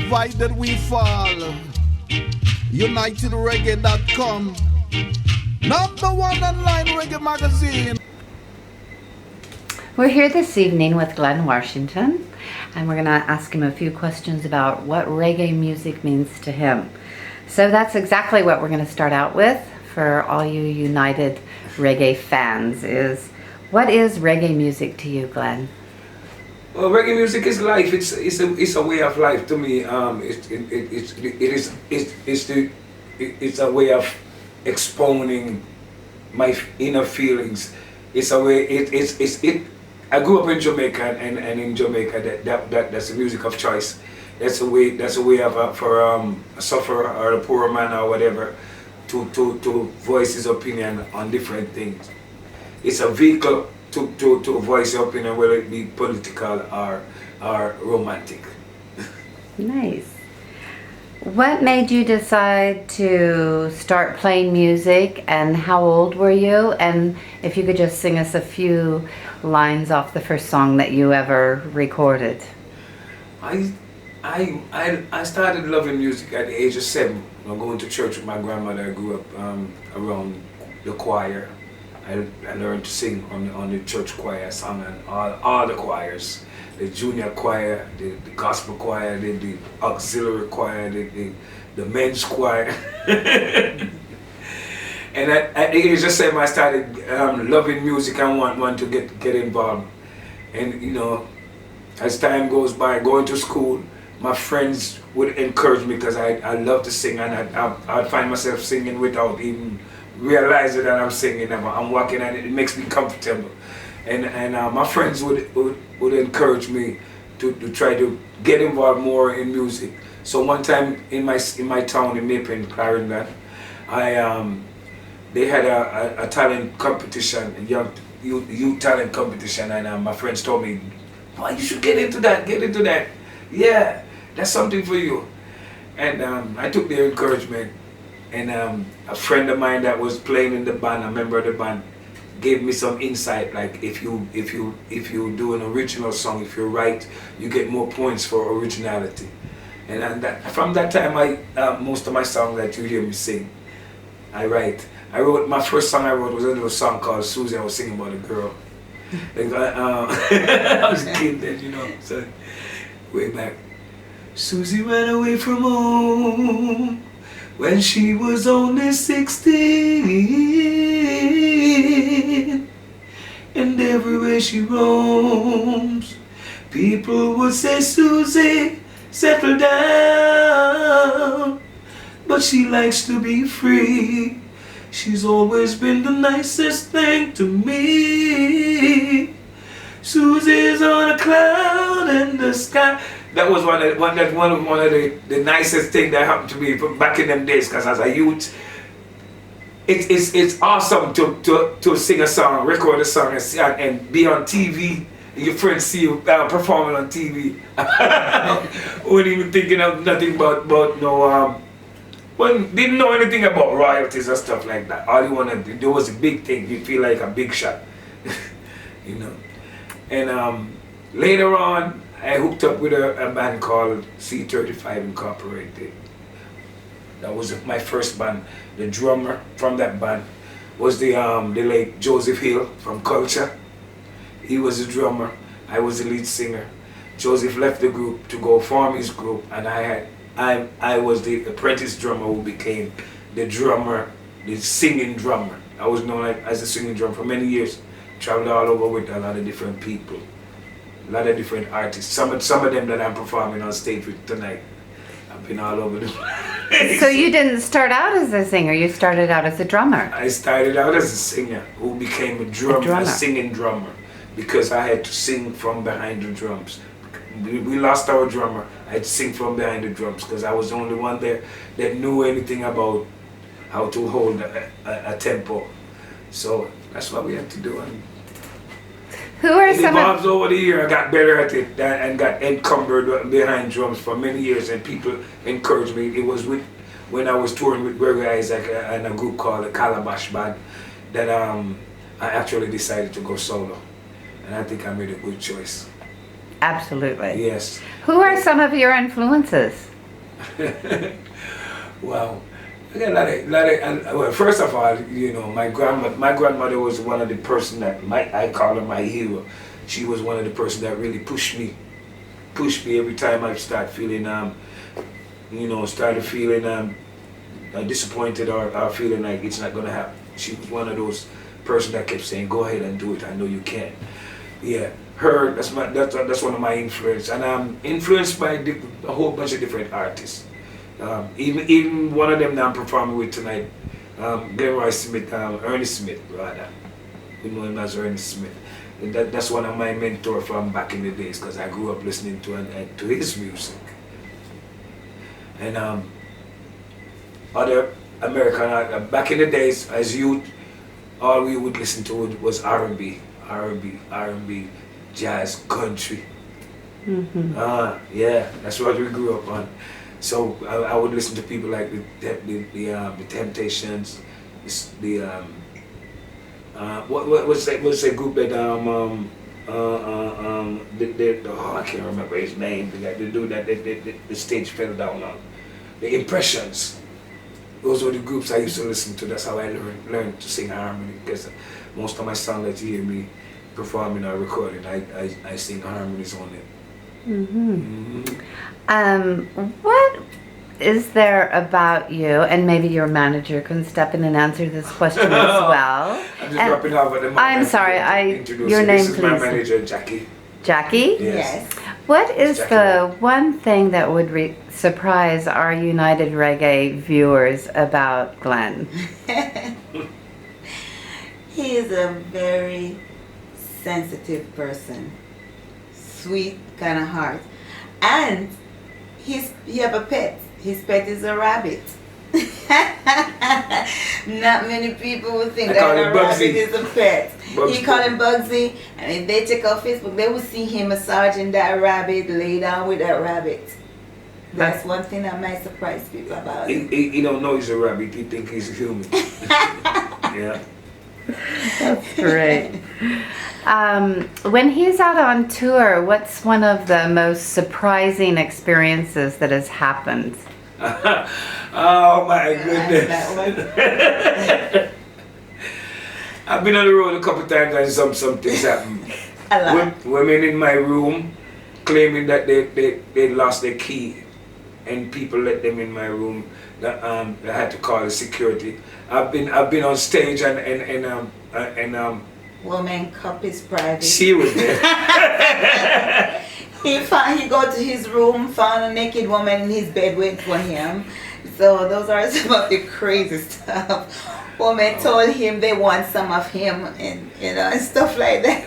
divided we fall. UnitedReggae.com, #1 online reggae magazine. We're here this evening with Glen Washington, and we're going to ask him a few questions about what reggae music means to him. So that's exactly what we're going to start out with for all you United Reggae fans is, what is reggae music to you, Glen? Well, reggae music is life. It's a way of life to me. It's a way of expounding my inner feelings. It's a way. I grew up in Jamaica, and in Jamaica that's the music of choice. That's a way of for a sufferer or a poor man or whatever to voice his opinion on different things. It's a vehicle to voice your opinion, whether it be political or romantic. Nice. What made you decide to start playing music, and how old were you? And if you could just sing us a few lines off the first song that you ever recorded. I started loving music at the age of 7. Going to church with my grandmother. I grew up around the choir. I learned to sing on the church choir. I sang on all the choirs. The junior choir, the gospel choir, the auxiliary choir, the men's choir. And at the age of 7, I started loving music and want to get involved. And you know, as time goes by, going to school, my friends would encourage me because I love to sing, and I'd find myself singing without even realizing that I'm singing. I'm walking, and it makes me comfortable. And my friends would encourage me to try to get involved more in music. So one time in my town in Maple, Clarendon, they had a talent competition, a young youth talent competition, and my friends told me, "Why you should get into that? Yeah, that's something for you." And I took their encouragement, and a friend of mine that was playing in the band, a member of the band, gave me some insight. Like if you do an original song, if you write, you get more points for originality. And from that time, most of my songs that you hear me sing, I write. My first song I wrote was a little song called Susie. I was singing about a girl. Like, I was a kid then, you know. So way back. Susie ran away from home when she was only 16, and everywhere she roams, people would say, "Susie, settle down," but she likes to be free. She's always been the nicest thing to me. Susie's on a cloud in the sky. That was one of the nicest things that happened to me back in them days. Because as a youth, it's awesome to sing a song, record a song, and be on TV. Your friends see you performing on TV. Wasn't even thinking of nothing about no. Didn't know anything about royalties or stuff like that. All you wanted to do was a big thing. You feel like a big shot, you know. And later on, I hooked up with a band called C35 Incorporated. That was my first band. The drummer from that band was the late Joseph Hill from Culture. He was the drummer. I was the lead singer. Joseph left the group to go form his group, and I was the apprentice drummer who became the drummer, the singing drummer. I was known as the singing drummer for many years. Traveled all over with a lot of different people, a lot of different artists. Some of them that I'm performing on stage with tonight. I've been all over the place. So you didn't start out as a singer, you started out as a drummer. I started out as a singer who became a drummer, a singing drummer, because I had to sing from behind the drums. We lost our drummer. I had to sing from behind the drums because I was the only one there that knew anything about how to hold a tempo. So that's what we had to do. And who are some of over the year, I got better at it and got encumbered behind drums for many years, and people encouraged me. It was when I was touring with Reggae Isaac and a group called the Calabash Band that I actually decided to go solo, and I think I made a good choice. Absolutely. Yes. Who are some of your influences? Wow. I got a lot of, well, first of all, you know, my grandmother was one of the person that I call her my hero. She was one of the person that really pushed me every time I start feeling, started feeling disappointed or feeling like it's not gonna happen. She was one of those person that kept saying, "Go ahead and do it. I know you can." Yeah, her. That's one of my influence, and I'm influenced by a whole bunch of different artists. Even one of them that I'm performing with tonight, Glen Smith, Ernest Smith, rather. We know him as Ernest Smith. And that's one of my mentors from back in the days, because I grew up listening to his music. And other American back in the days as youth, all we would listen to was R&B, jazz, country. Mm-hmm. Yeah, that's what we grew up on. So I would listen to people like the Temptations, what's that group that I can't remember his name. The dude that the stage fell down on. The Impressions. Those were the groups I used to listen to. That's how I learned to sing harmony, because most of my songs that you hear me performing or recording, I sing harmonies on it. Mm-hmm. What is there about you, and maybe your manager can step in and answer this question as well. I'm just dropping off at the moment. I'm sorry, your name, this is please. my manager, Jackie. Jackie? Yes. What is the one thing that would surprise our United Reggae viewers about Glen? He is a very sensitive person, sweet kind of heart, and he have a pet. His pet is a rabbit. Not many people would think that a rabbit is a pet. He call him Bugsy, and if they check out Facebook, they will see him massaging that rabbit, lay down with that rabbit. That's one thing that might surprise people about him. He don't know he's a rabbit. He think he's a human. Yeah. That's great. When he's out on tour, what's one of the most surprising experiences that has happened? Oh my goodness. I've been on the road a couple times and some things happen. Women in my room claiming that they lost their key, and people let them in my room. That I had to call the security. I've been on stage and woman cup is private. She was there. He go to his room, found a naked woman in his bed waiting for him. So those are some of the crazy stuff. Woman told him they want some of him, and and stuff like that.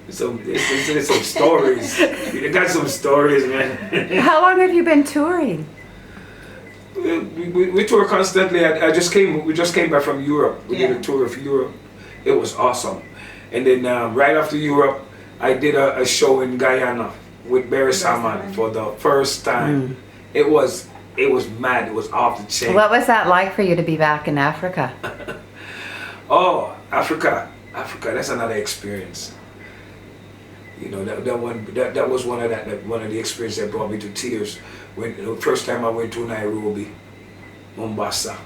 So there's some stories. You got some stories, man. How long have you been touring? We tour constantly. We just came back from Europe. We did a tour of Europe. It was awesome. And then right after Europe, I did a show in Guyana with Barry Salmon for the first time. It was mad. It was off the chain. What was that like for you to be back in Africa? Oh, Africa. That's another experience. You know, that was one of the experiences that brought me to tears. When the first time I went to Nairobi, Mombasa,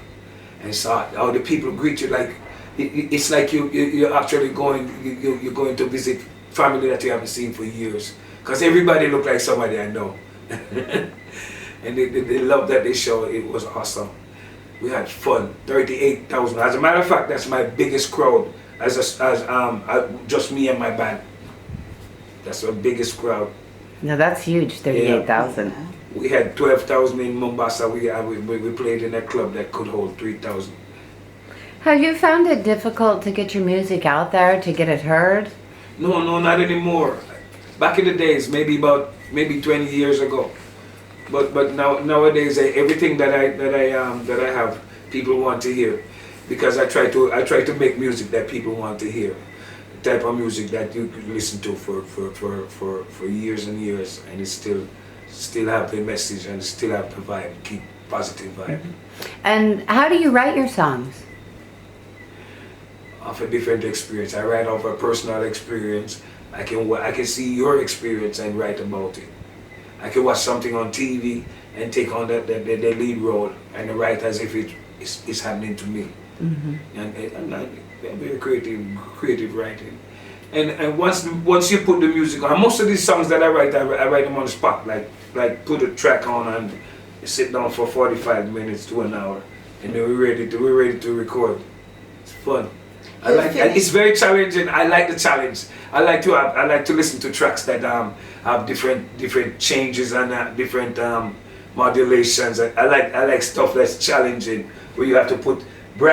and saw how the people greet you like it's like you're actually you're going to visit family that you haven't seen for years, because everybody looked like somebody I know. And the love that they showed, it was awesome. We had fun. 38,000. As a matter of fact, that's my biggest crowd. Just me and my band. That's our biggest crowd. No, that's huge. 38,000. Yeah. We had 12,000 in Mombasa. We played in a club that could hold 3,000. Have you found it difficult to get your music out there, to get it heard? No, not anymore. Back in the days, maybe 20 years ago. But nowadays, everything that I have, people want to hear, because I try to make music that people want to hear, the type of music that you could listen to for years and years, and it still have the message and still have the vibe, keep positive vibe. Mm-hmm. And how do you write your songs? Off a different experience. I write off a personal experience. I can see your experience and write about it. I can watch something on TV and take on the lead role and write as if it's happening to me. And I'm very creative writing. And once you put the music on, most of these songs that I write them on the spot, like put a track on and sit down for 45 minutes to an hour, and then we're ready to record. It's fun. It's very challenging. I like the challenge. I like to listen to tracks that have different changes and different modulations. I like stuff that's challenging, where you have to put you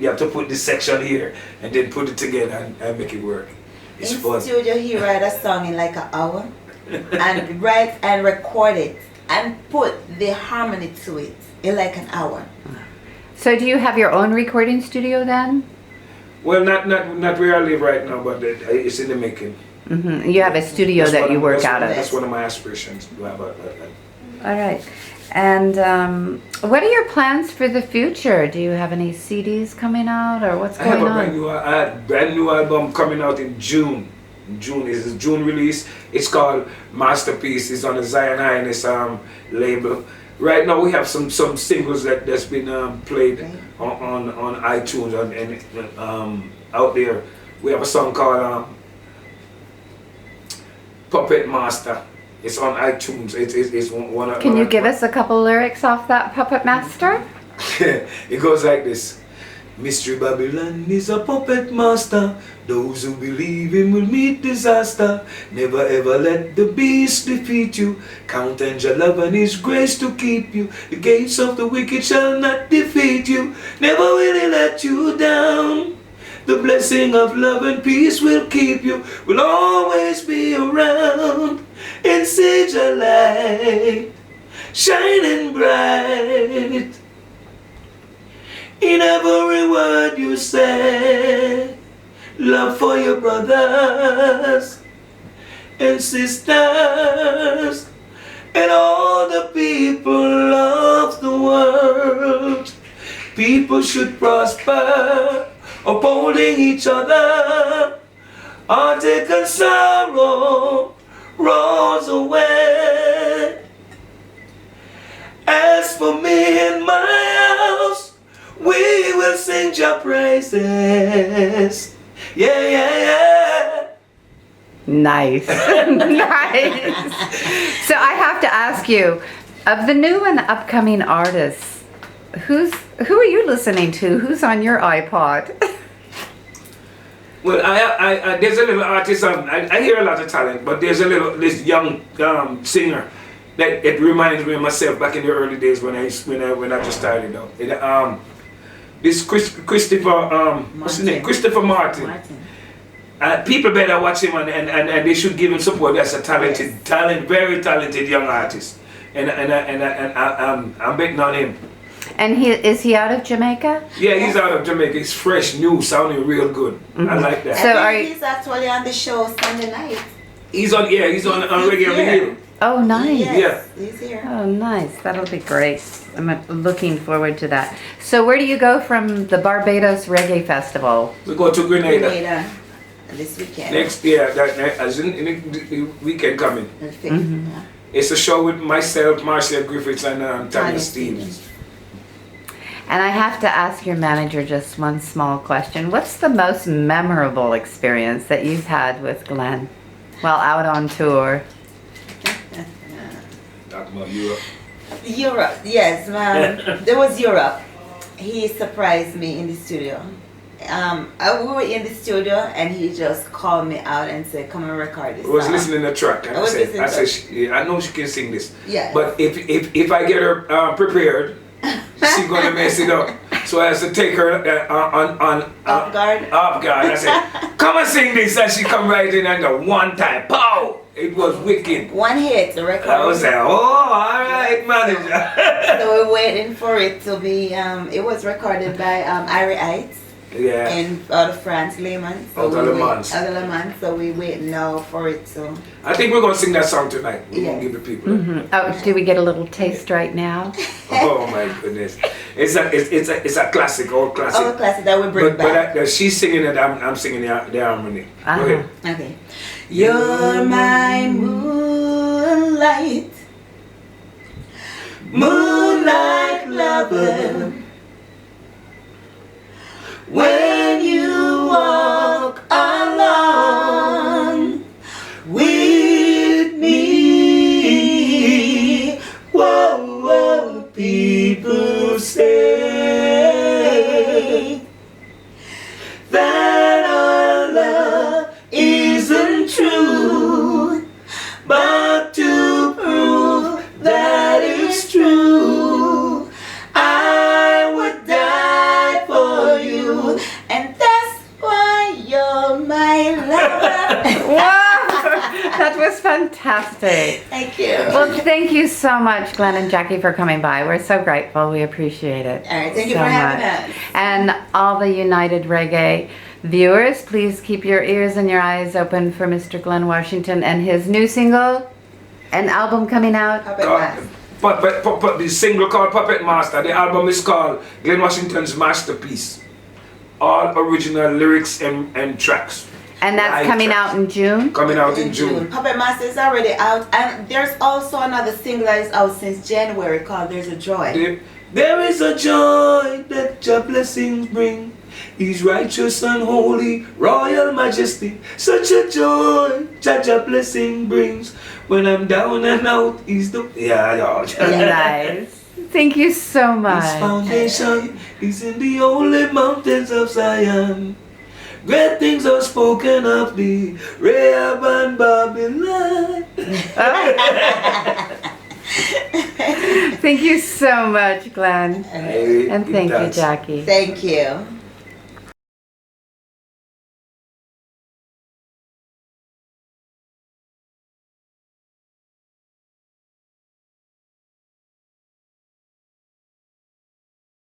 have to put this section here and then put it together and make it work. It's fun. In studio, he write a song in like an hour, and write and record it and put the harmony to it in like an hour. So do you have your own recording studio then? Well, not where I live right now, but it's in the making. You have a studio that you work out of. That's one of my aspirations. To have All right. And what are your plans for the future? Do you have any CDs coming out, or what's going on? I have a brand new album coming out in June. Is a June release. It's called Masterpiece. It's on the Zion Highness label. Right now we have some singles that's been played on iTunes and out there. We have a song called Puppet Master. It's on iTunes. It's one of. Can you give us a couple lyrics off that Puppet Master? It goes like this. Mystery Babylon is a puppet master. Those who believe him will meet disaster. Never ever let the beast defeat you. Count on your love and his grace to keep you. The gates of the wicked shall not defeat you. Never will he let you down. The blessing of love and peace will keep you. Will always be around. And see your light shining bright in every word you say. Love for your brothers and sisters and all the people of the world. People should prosper, upholding each other. Heartache and sorrow rolls away. As for me and my house, we will sing your praises. Yeah, yeah, yeah. Nice. Nice. So I have to ask you, of the new and upcoming artists, who are you listening to? Who's on your iPod? Well, I there's a little artist. I hear a lot of talent, but there's this young singer that it reminds me of myself back in the early days when I just started out. This Christopher what's his name? Christopher Martin. People better watch him and they should give him support. That's a very talented young artist, and I'm betting on him. And is he out of Jamaica? Yeah, he's out of Jamaica. He's fresh, new, sounding real good. I like that. So he's actually on the show Sunday night. He's on Reggae on the Hill. Oh, nice. Yes, he's here. Oh, nice. That'll be great. I'm looking forward to that. So where do you go from the Barbados Reggae Festival? We go to Grenada this weekend. Next year, as in the weekend coming. It's a show with myself, Marcia Griffiths, and Tanya Stevens. And I have to ask your manager just one small question. What's the most memorable experience that you've had with Glen while out on tour? Talking about Europe. Europe, yes, there was Europe. He surprised me in the studio. We were in the studio and he just called me out and said, "Come and record this." I was listening to the track and I said, I know she can sing this. Yeah. But if I get her prepared, she's gonna mess it up. So I have to take her off guard. I said, "Come and sing this," and she come right in and the one time, pow! It was wicked. One hit, the record. I was like, "Oh, all right, manager." So we're waiting for it to be. It was recorded by Irie Heights. Yeah. And out of France, Le Mans. Out of Le Mans. So we wait now for it. So I think we're gonna sing that song tonight. We're gonna give the people. Oh, do we get a little taste right now? Oh my goodness, it's a classic, old classic. Old classic that we bring back. But she's singing it. I'm singing the harmony. Go ahead. Okay. You're my moonlight. moonlight, moonlight lover. When you walk along with me, whoa, whoa, people say that our love isn't true, but to prove that it's true, I would die for you, and that's why you're my lover. Wow, that was fantastic. Thank you. Well, thank you so much, Glenn and Jackie, for coming by. We're so grateful. We appreciate it. All right, thank you so for having much. us. And all the United Reggae viewers, please keep your ears and your eyes open for Mr. Glen Washington and his new single, an album coming out. Puppet Master. The single called Puppet Master. The album is called Glen Washington's Masterpiece. All original lyrics and tracks. And that's Live coming tracks. out in June. Coming out in June. Puppet Master is already out, and there's also another single that is out since January called There's a Joy. There is a joy that your blessings bring. He's righteous and holy, royal majesty. Such a joy that your blessing brings. When I'm down and out, he's the... Yeah. Nice. Thank you so His much. foundation is in the holy mountains of Zion. Great things are spoken of thee, Rahab and Babylon. Thank you so much, Glenn. Hey, And thank you, that's- Jackie. Thank you.